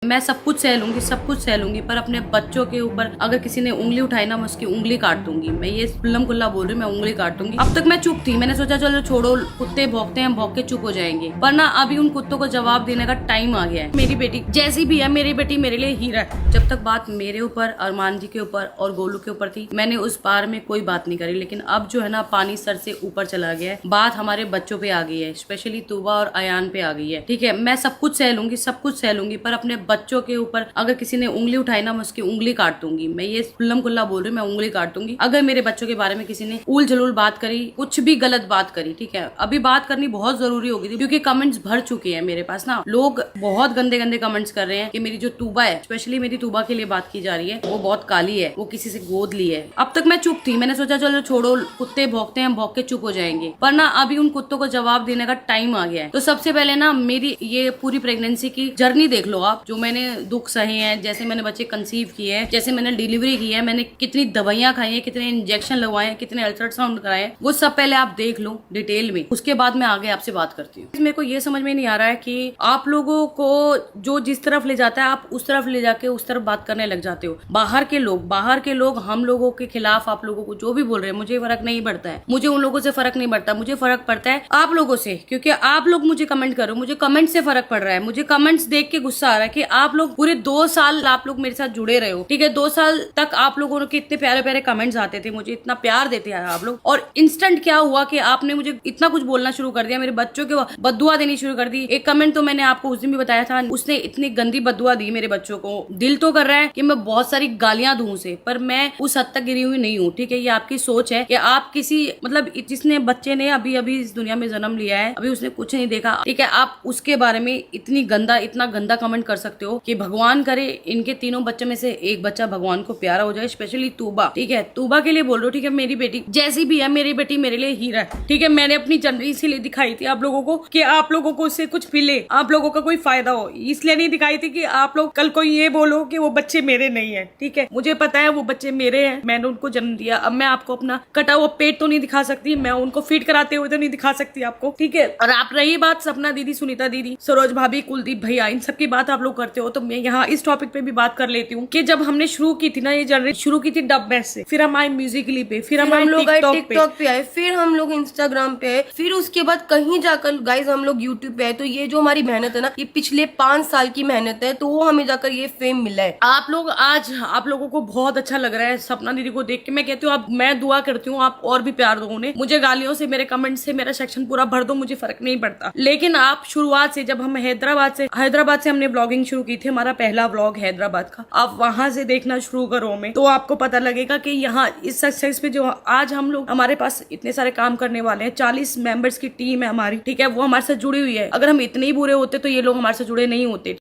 मैं सब कुछ सह लूंगी, सब कुछ सह लूंगी, पर अपने बच्चों के ऊपर अगर किसी ने उंगली उठाई ना, मैं उसकी उंगली काट दूंगी। मैं ये खुल्लम खुल्ला बोल रही हूँ, मैं उंगली काट दूंगी। अब तक मैं चुप थी, मैंने सोचा चलो छोड़ो, कुत्ते भौंकते हैं, भौंक के चुप हो जाएंगे, पर ना अभी उन कुत्तों को जवाब देने का टाइम आ गया है। मेरी बेटी जैसी भी है, मेरी बेटी मेरे लिए हीरा है। जब तक बात मेरे ऊपर, अरमान जी के ऊपर और गोलू के ऊपर थी, मैंने उस बार में कोई बात नहीं करी, लेकिन अब जो है ना पानी सर से ऊपर चला गया है, बात हमारे बच्चों पे आ गई है, स्पेशली तूबा और अयान पे आ गई है। ठीक है, मैं सब कुछ सह लूंगी, सब कुछ सह लूंगी, पर अपने बच्चों के ऊपर अगर किसी ने उंगली उठाई ना, मैं उसकी उंगली काट दूंगी। मैं ये खुल्लम खुल्ला बोल रही हूँ, मैं उंगली काट दूंगी। अगर मेरे बच्चों के बारे में किसी ने उल जलूल बात करी, कुछ भी गलत बात करी, ठीक है, अभी बात करनी बहुत जरूरी होगी थी, क्योंकि कमेंट्स भर चुके हैं मेरे पास ना। लोग बहुत गंदे गंदे कमेंट्स कर रहे हैं कि मेरी जो तूबा है, स्पेशली मेरी तूबा के लिए बात की जा रही है, वो बहुत काली है, वो किसी से गोद ली है। अब तक मैं चुप थी, मैंने सोचा चलो छोड़ो, कुत्ते भौंकते हैं, भौंक के चुप हो जाएंगे, पर ना अभी उन कुत्तों को जवाब देने का टाइम आ गया है। तो सबसे पहले ना मेरी ये पूरी प्रेगनेंसी की जर्नी देख लो आप, जो मैंने दुख सहे हैं, जैसे मैंने बच्चे कंसीव किए हैं, जैसे मैंने डिलीवरी की है, मैंने कितनी दवाइयां खाई है, कितने इंजेक्शन लगवाए हैं, कितने अल्ट्रासाउंड कराए, वो सब पहले आप देख लो डिटेल में, उसके बाद मैं आगे आपसे बात करती हूँ। मेरे को ये समझ में नहीं आ रहा है कि आप लोगों को जो जिस तरफ ले जाता है, आप उस तरफ ले जाके उस तरफ बात करने लग जाते हो। बाहर के लोग हम लोगों के खिलाफ आप लोगों को जो भी बोल रहे हैं, मुझे फर्क नहीं पड़ता है, मुझे उन लोगों से फर्क नहीं पड़ता, मुझे फर्क पड़ता है आप लोगों से, क्योंकि आप लोग मुझे कमेंट करो, मुझे कमेंट से फर्क पड़ रहा है। मुझे कमेंट्स देख के गुस्सा आ रहा है कि आप लोग पूरे 2 साल आप लोग मेरे साथ जुड़े रहे हो, ठीक है, 2 साल तक आप लोगों के इतने प्यारे प्यारे कमेंट्स आते थे, मुझे इतना प्यार देते हैं आप लोग, और इंस्टेंट क्या हुआ कि आपने मुझे इतना कुछ बोलना शुरू कर दिया, मेरे बच्चों के बद्दुआ देनी शुरू कर दी। एक कमेंट तो मैंने आपको उस दिन भी बताया था, उसने इतनी गंदी बद्दुआ दी मेरे बच्चों को। दिल तो कर रहा है कि मैं बहुत सारी गालियां दूं उसे, पर मैं उस हद तक गिरी हुई नहीं हूँ, ठीक है। ये आपकी सोच है कि आप किसी मतलब जिसने बच्चे ने अभी अभी इस दुनिया में जन्म लिया है, अभी उसने कुछ नहीं देखा, ठीक है, आप उसके बारे में इतना गंदा कमेंट कर सकते हो कि भगवान करे इनके तीनों बच्चों में से एक बच्चा भगवान को प्यारा हो जाए, स्पेशली तूबा, ठीक है, तूबा के लिए बोल रहा हूँ, ठीक है। मेरी बेटी जैसी भी है, मेरी बेटी मेरे लिए हीरा है, ठीक है। मैंने अपनी जर्नी इसीलिए दिखाई थी आप लोगों को कि आप लोगों को उससे कुछ मिले, आप लोगों का कोई फायदा हो, इसलिए नहीं दिखाई थी कि आप लोग कल को ये बोलो कि वो बच्चे मेरे नहीं है, ठीक है। मुझे पता है वो बच्चे मेरे हैं, मैंने उनको जन्म दिया। अब मैं आपको अपना कटा हुआ पेट तो नहीं दिखा सकती, मैं उनको फीड कराते हुए तो नहीं दिखा सकती आपको, ठीक है। और आप रही बात सपना दीदी, सुनीता दीदी, सरोज भाभी, कुलदीप भैया, इन सबकी बात आप लोग करते हो, तो मैं यहाँ इस टॉपिक पे भी बात कर लेती हूँ कि जब हमने शुरू की थी ना ये जर्नी, शुरू की थी डब मैच से, फिर हम आए म्यूजिकली पे, फिर हम लोग टिकटॉक पे आए, फिर हम लोग इंस्टाग्राम पे आए, फिर उसके बाद कहीं जाकर गाइज हम लोग यूट्यूब पे आए। तो ये जो हमारी मेहनत है ना, ये पिछले 5 साल की मेहनत है, तो वो हमें जाकर ये फेम मिला है। आप लोग आज आप लोगों को बहुत अच्छा लग रहा है सपना दीदी को देख के। मैं कहती हूँ, मैं दुआ करती हूँ आप और भी प्यार दो उन्हें, मुझे गालियों से, मेरे कमेंट से मेरा सेक्शन पूरा भर दो, मुझे फर्क नहीं पड़ता। लेकिन आप शुरुआत से, जब हम हैदराबाद से हमने ब्लॉगिंग शुरू की थी, हमारा पहला व्लॉग हैदराबाद का, आप वहां से देखना शुरू करो हमें, तो आपको पता लगेगा कि यहाँ इस सक्सेस पे जो आज हम लोग, हमारे पास इतने सारे काम करने वाले हैं, 40 मेंबर्स की टीम है हमारी, ठीक है, वो हमारे साथ जुड़ी हुई है। अगर हम इतने ही बुरे होते तो ये लोग हमारे साथ जुड़े नहीं होते।